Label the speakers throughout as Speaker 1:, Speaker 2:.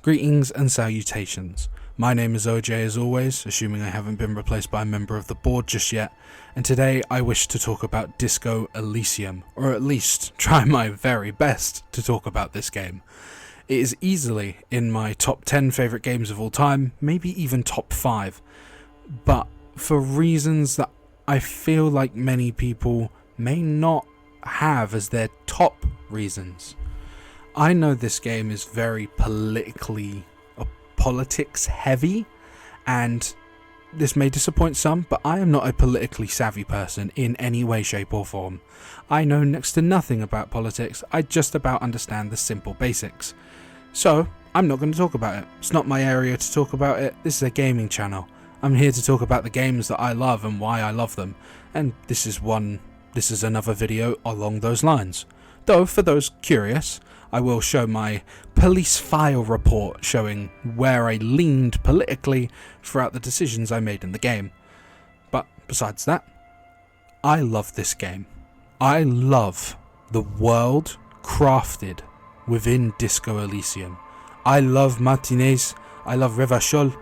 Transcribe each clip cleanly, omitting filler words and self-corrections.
Speaker 1: Greetings and salutations. My name is OJ as always, assuming I haven't been replaced by a member of the board just yet, and today I wish to talk about Disco Elysium, or at least try my very best to talk about this game. It is easily in my top 10 favourite games of all time, maybe even top 5, but for reasons that I feel like many people may not have as their top reasons. I know this game is very politics heavy, and this may disappoint some, but I am not a politically savvy person in any way, shape or form. I know next to nothing about politics, I just about understand the simple basics. So, I'm not going to talk about it. It's not my area to talk about it, this is a gaming channel. I'm here to talk about the games that I love and why I love them, and this is another video along those lines. Though, for those curious, I will show my police file report showing where I leaned politically throughout the decisions I made in the game. But besides that, I love this game. I love the world crafted within Disco Elysium. I love Martinez, I love Revachol,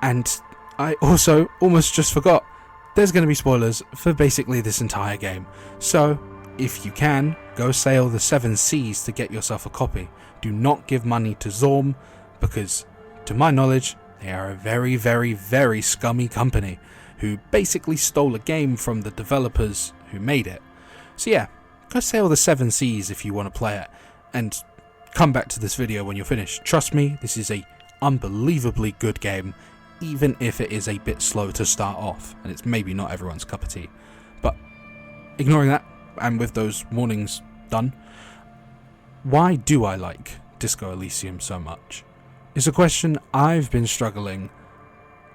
Speaker 1: and I also almost just forgot, there's going to be spoilers for basically this entire game. So, if you can, go sail the 7 seas to get yourself a copy. Do not give money to Zorm, because, to my knowledge, they are a very, very, very scummy company who basically stole a game from the developers who made it. So yeah, go sail the 7 seas if you want to play it, and come back to this video when you're finished. Trust me, this is a unbelievably good game, even if it is a bit slow to start off, and it's maybe not everyone's cup of tea. But, ignoring that, and with those warnings done, why do I like Disco Elysium so much? It's a question I've been struggling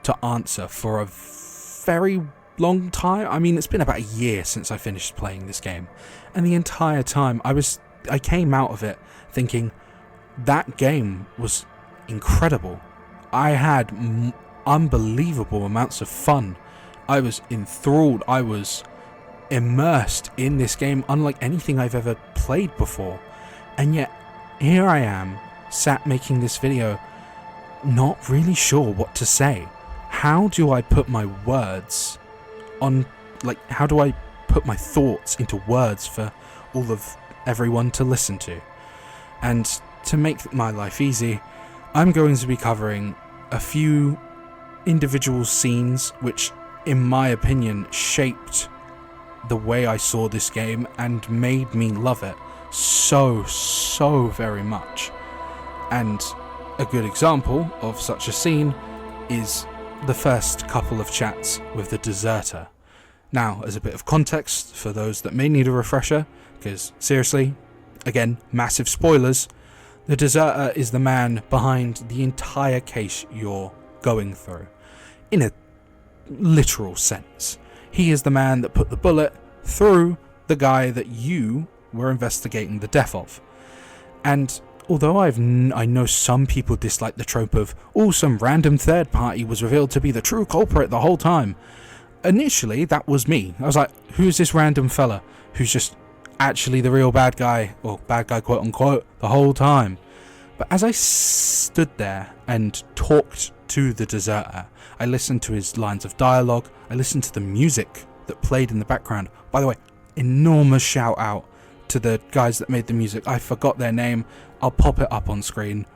Speaker 1: to answer for a very long time. I mean, it's been about a year since I finished playing this game, and the entire time I came out of it thinking that game was incredible. I had unbelievable amounts of fun. I was enthralled. I was immersed in this game unlike anything I've ever played before, and yet here I am sat making this video not really sure what to say. How do I put my words on, how do I put my thoughts into words for all of everyone to listen to? And to make my life easy, I'm going to be covering a few individual scenes which in my opinion shaped the way I saw this game and made me love it so very much. And a good example of such a scene is the first couple of chats with the deserter. Now, as a bit of context for those that may need a refresher, because seriously, again, massive spoilers, the deserter is the man behind the entire case you're going through, in a literal sense. He is the man that put the bullet through the guy that you were investigating the death of. And although I know some people dislike the trope of, some random third party was revealed to be the true culprit the whole time, initially that was me. I was like, who's this random fella who's just actually the real bad guy, or bad guy quote unquote, the whole time? But as I stood there and talked to the deserter, I listened to his lines of dialogue, I listened to the music that played in the background. By the way, enormous shout out to the guys that made the music. I forgot their name. I'll pop it up on screen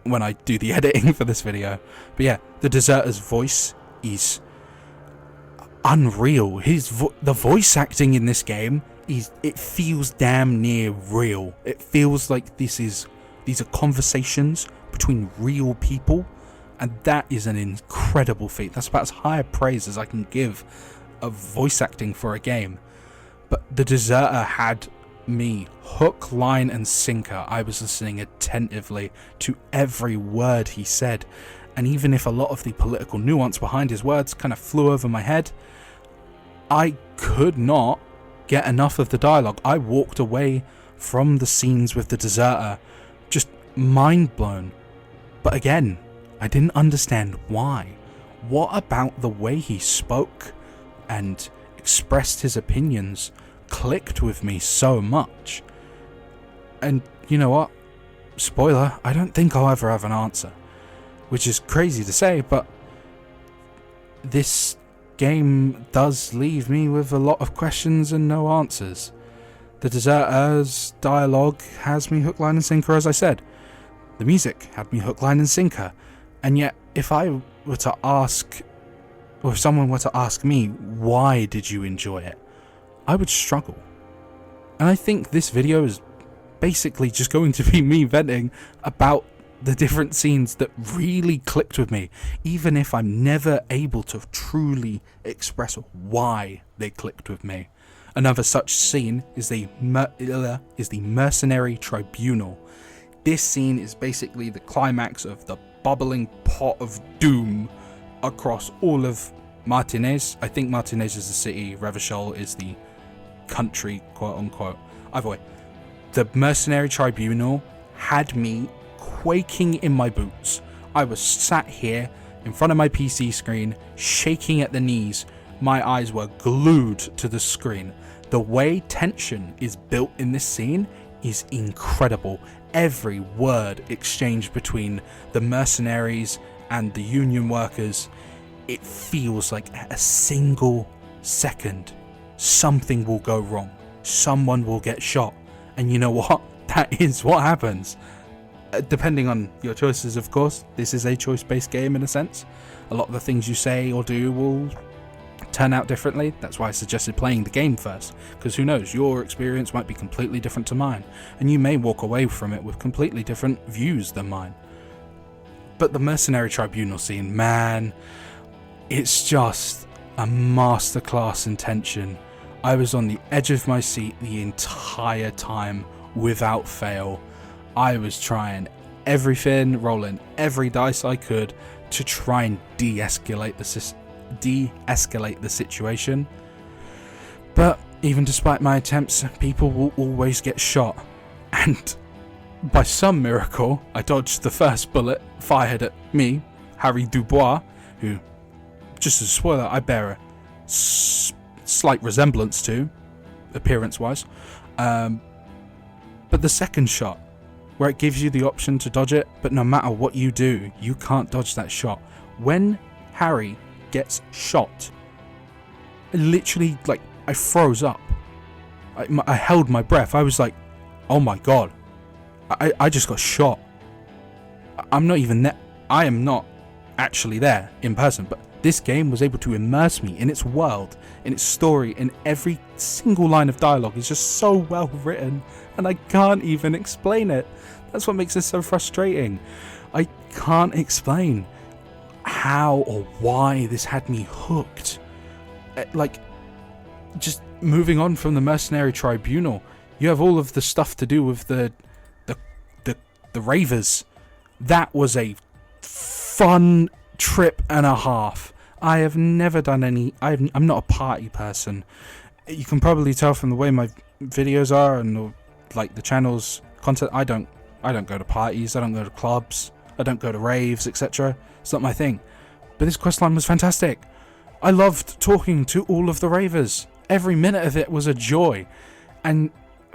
Speaker 1: when I do the editing for this video. But yeah, the deserter's voice is unreal. The voice acting in this game it feels damn near real. It feels like these are conversations between real people, and that is an incredible feat. That's about as high a praise as I can give of voice acting for a game. But the deserter had me hook, line and sinker. I was listening attentively to every word he said, and even if a lot of the political nuance behind his words kind of flew over my head, I could not get enough of the dialogue. I walked away from the scenes with the deserter just mind blown. But again, I didn't understand why. What about the way he spoke and expressed his opinions clicked with me so much? And you know what? spoiler, I don't think I'll ever have an answer. Which is crazy to say, but this game does leave me with a lot of questions and no answers. The deserters dialogue has me hook, line and sinker, as I said. The music had me hook, line and sinker. And yet, if I were to ask, or if someone were to ask me, why did you enjoy it? I would struggle. And I think this video is basically just going to be me venting about the different scenes that really clicked with me, even if I'm never able to truly express why they clicked with me. Another such scene is the Mercenary Tribunal. This scene is basically the climax of the bubbling pot of doom across all of Martinez. I think Martinez is the city, Revachol is the country, quote unquote. Either way, the Mercenary Tribunal had me quaking in my boots. I was sat here in front of my PC screen, shaking at the knees. My eyes were glued to the screen. The way tension is built in this scene is incredible. Every word exchanged between the mercenaries and the union workers, it feels like at a single second something will go wrong. Someone will get shot. And you know what? That is what happens. Depending on your choices, of course. This is a choice-based game in a sense. A lot of the things you say or do will turn out differently. That's why I suggested playing the game first, because who knows, your experience might be completely different to mine, and you may walk away from it with completely different views than mine. But the Mercenary Tribunal scene, man, it's just a masterclass in tension. I was on the edge of my seat the entire time without fail. I was trying everything, rolling every dice I could to try and de-escalate the situation. But even despite my attempts, people will always get shot. And by some miracle, I dodged the first bullet fired at me, Harry Dubois, who, just as a spoiler, I bear a slight resemblance to, appearance-wise. But the second shot, where it gives you the option to dodge it, but no matter what you do, you can't dodge that shot. When Harry gets shot, literally, like, I froze up. I held my breath. I was like, oh my god, I just got shot. I'm not even there. I am not actually there in person, but this game was able to immerse me in its world, in its story, and every single line of dialogue is just so well written, and I can't even explain it. That's what makes it so frustrating. I can't explain how or why this had me hooked. Like, just moving on from the Mercenary Tribunal, you have all of the stuff to do with the ravers. That was a fun trip and a half. I have never done any. I'm not a party person. You can probably tell from the way my videos are and like the channel's content. I don't go to parties. I don't go to clubs. I don't go to raves, etc. It's not my thing. But this questline was fantastic. I loved talking to all of the ravers. Every minute of it was a joy. And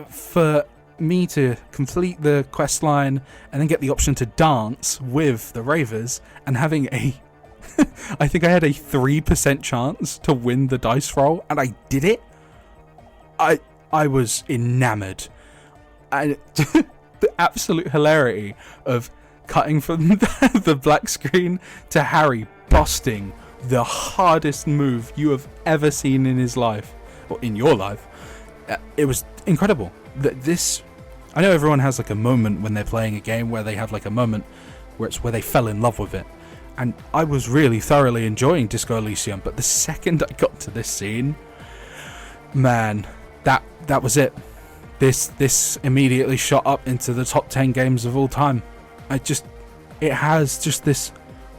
Speaker 1: for me to complete the questline and then get the option to dance with the ravers and having a I think I had a 3% chance to win the dice roll, and I did it. I was enamored. And the absolute hilarity of cutting from the black screen to Harry busting the hardest move you have ever seen in his life, or in your life. It was incredible. I know everyone has like a moment when they're playing a game where they have like a moment where it's where they fell in love with it. And I was really thoroughly enjoying Disco Elysium, but the second I got to this scene, man, that was it. This immediately shot up into the top 10 games of all time. It has just this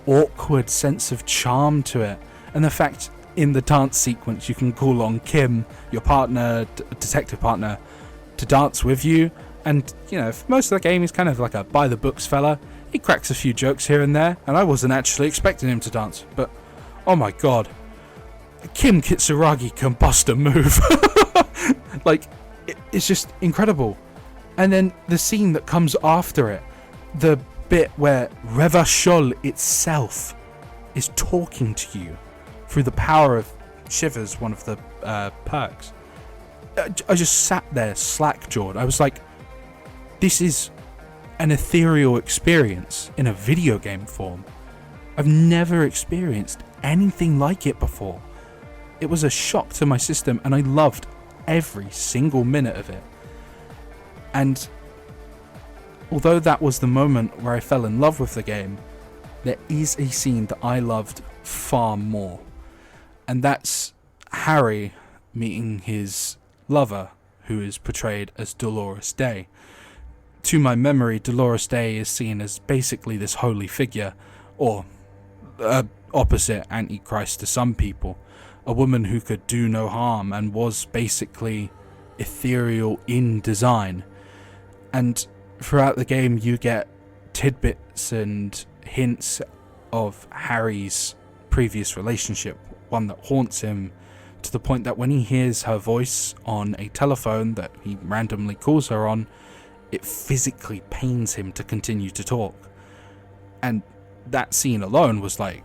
Speaker 1: awkward sense of charm to it. And the fact in the dance sequence you can call on Kim, your partner, detective partner, to dance with you. And, you know, for most of the game he's kind of like a by-the-books fella. He cracks a few jokes here and there, and I wasn't actually expecting him to dance. But, oh my god, Kim Kitsuragi can bust a move. Like, it's just incredible. And then the scene that comes after it, the bit where Revachol itself is talking to you through the power of Shivers, one of the perks. I just sat there slack-jawed. I was like, this is an ethereal experience in a video game form. I've never experienced anything like it before. It was a shock to my system, and I loved every single minute of it. And although that was the moment where I fell in love with the game, there is a scene that I loved far more. And that's Harry meeting his lover, who is portrayed as Dolores Day. To my memory, Dolores Day is seen as basically this holy figure, or opposite Antichrist to some people. A woman who could do no harm and was basically ethereal in design. And throughout the game you get tidbits and hints of Harry's previous relationship, one that haunts him to the point that when he hears her voice on a telephone that he randomly calls her on, it physically pains him to continue to talk. And that scene alone was like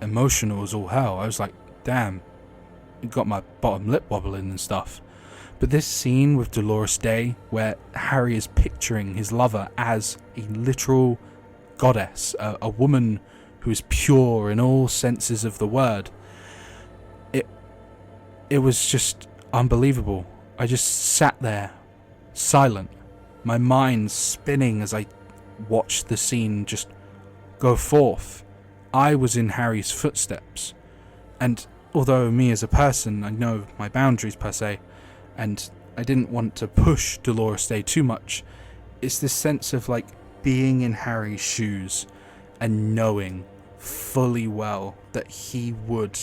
Speaker 1: emotional as all hell. I was like, damn, it got my bottom lip wobbling and stuff. But this scene with Dolores Day, where Harry is picturing his lover as a literal goddess, a woman who is pure in all senses of the word, it was just unbelievable. I just sat there, silent, my mind spinning as I watched the scene just go forth. I was in Harry's footsteps, and although me as a person, I know my boundaries per se, and I didn't want to push Dolores Day too much, it's this sense of like being in Harry's shoes and knowing fully well that he would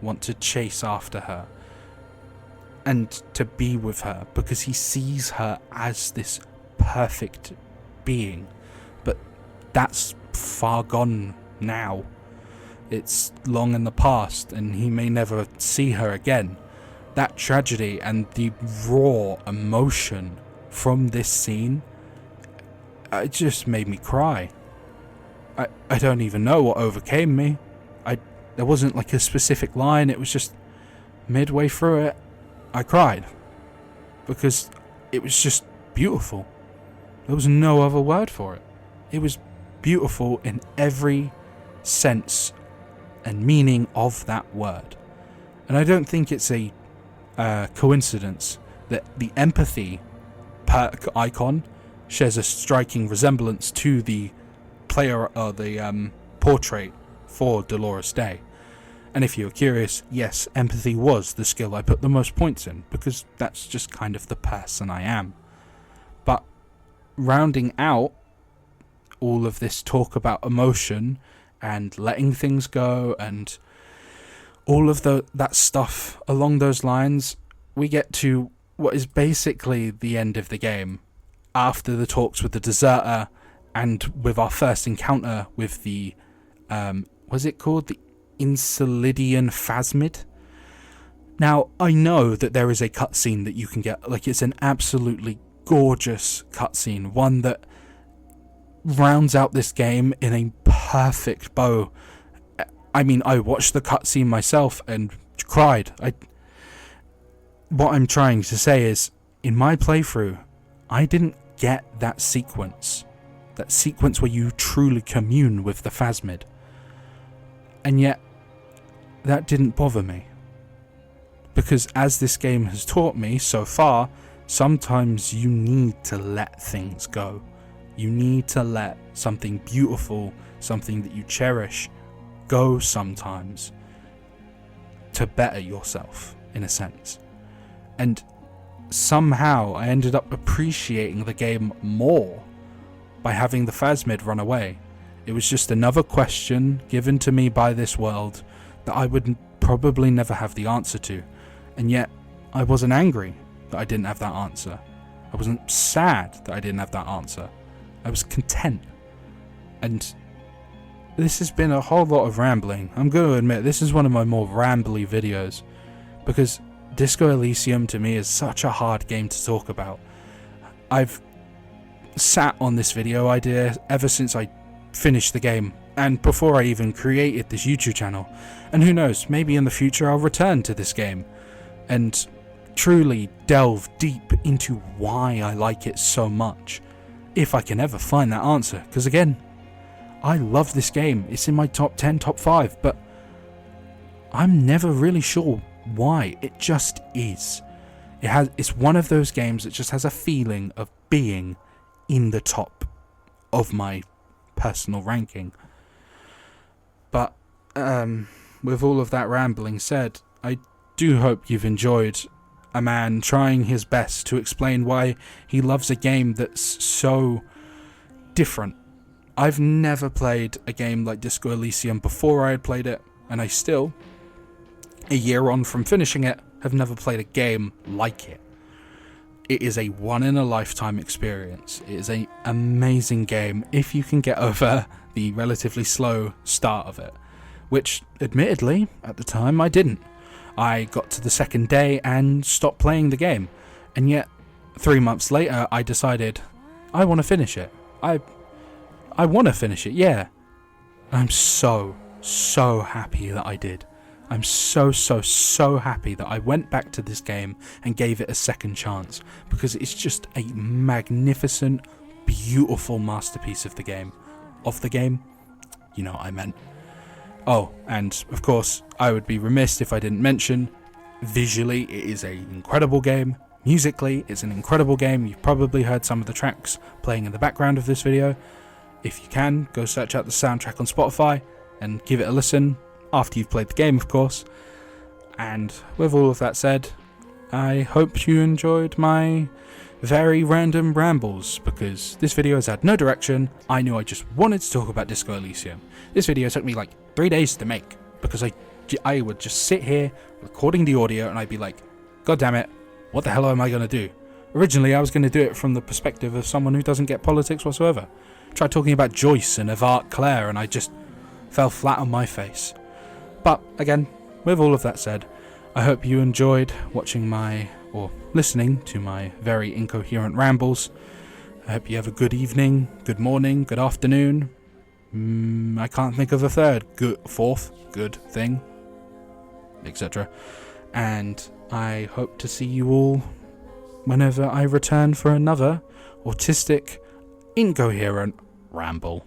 Speaker 1: want to chase after her and to be with her, because he sees her as this perfect being. But that's far gone now. It's long in the past, and he may never see her again. That tragedy and the raw emotion from this scene, it just made me cry. I don't even know what overcame me. There wasn't like a specific line, it was just midway through it, I cried. Because it was just beautiful. There was no other word for it. It was beautiful in every sense and meaning of that word. And I don't think it's a coincidence that the empathy perk icon shares a striking resemblance to the player or the portrait for Dolores Day. And if you're curious, yes, empathy was the skill I put the most points in, because that's just kind of the person I am. But rounding out all of this talk about emotion and letting things go and all of that stuff along those lines, we get to what is basically the end of the game. After the talks with the deserter and with our first encounter with the, what's it called? The Insulidian Phasmid. Now, I know that there is a cutscene that you can get, like it's an absolutely gorgeous cutscene, one that rounds out this game in a perfect bow. I mean, I watched the cutscene myself and cried. What I'm trying to say is, in my playthrough, I didn't get that sequence where you truly commune with the Phasmid. And yet, that didn't bother me. Because as this game has taught me so far, sometimes you need to let things go. You need to let something beautiful, something that you cherish, go sometimes to better yourself, in a sense. And somehow I ended up appreciating the game more by having the Phasmid run away. It was just another question given to me by this world that I would probably never have the answer to. And yet, I wasn't angry that I didn't have that answer. I wasn't sad that I didn't have that answer. I was content. And this has been a whole lot of rambling. I'm going to admit, this is one of my more rambly videos, because Disco Elysium to me is such a hard game to talk about. I've sat on this video idea ever since I finished the game, and before I even created this YouTube channel. And who knows, maybe in the future I'll return to this game and truly delve deep into why I like it so much, if I can ever find that answer. Because again, I love this game. It's in my top 10, top 5, but I'm never really sure why. It just is. It's one of those games that just has a feeling of being in the top of my personal ranking. But with all of that rambling said, I do hope you've enjoyed a man trying his best to explain why he loves a game that's so different. I've never played a game like Disco Elysium before I had played it, and I still, a year on from finishing it, have never played a game like it. It is a one-in-a-lifetime experience. It is an amazing game if you can get over the relatively slow start of it, which, admittedly, at the time I didn't. I got to the second day and stopped playing the game, and yet 3 months later I decided I want to finish it. I want to finish it, yeah. I'm so happy that I did. I'm so happy that I went back to this game and gave it a second chance, because it's just a magnificent, beautiful masterpiece of the game. You know what I meant. Oh, and of course, I would be remiss if I didn't mention, visually it is an incredible game. Musically, it's an incredible game. You've probably heard some of the tracks playing in the background of this video. If you can, go search out the soundtrack on Spotify and give it a listen. After you've played the game, of course. And with all of that said, I hope you enjoyed my very random rambles, because this video has had no direction. I knew I just wanted to talk about Disco Elysium. This video took me like 3 days to make, because I would just sit here recording the audio and I'd be like, God damn it, what the hell am I going to do? Originally I was going to do it from the perspective of someone who doesn't get politics whatsoever. Tried talking about Joyce and Avant Claire and I just fell flat on my face. But again, with all of that said, I hope you enjoyed listening to my very incoherent rambles. I hope you have a good evening, good morning, good afternoon. I can't think of a third, fourth, good thing, etc. And I hope to see you all whenever I return for another autistic, incoherent ramble.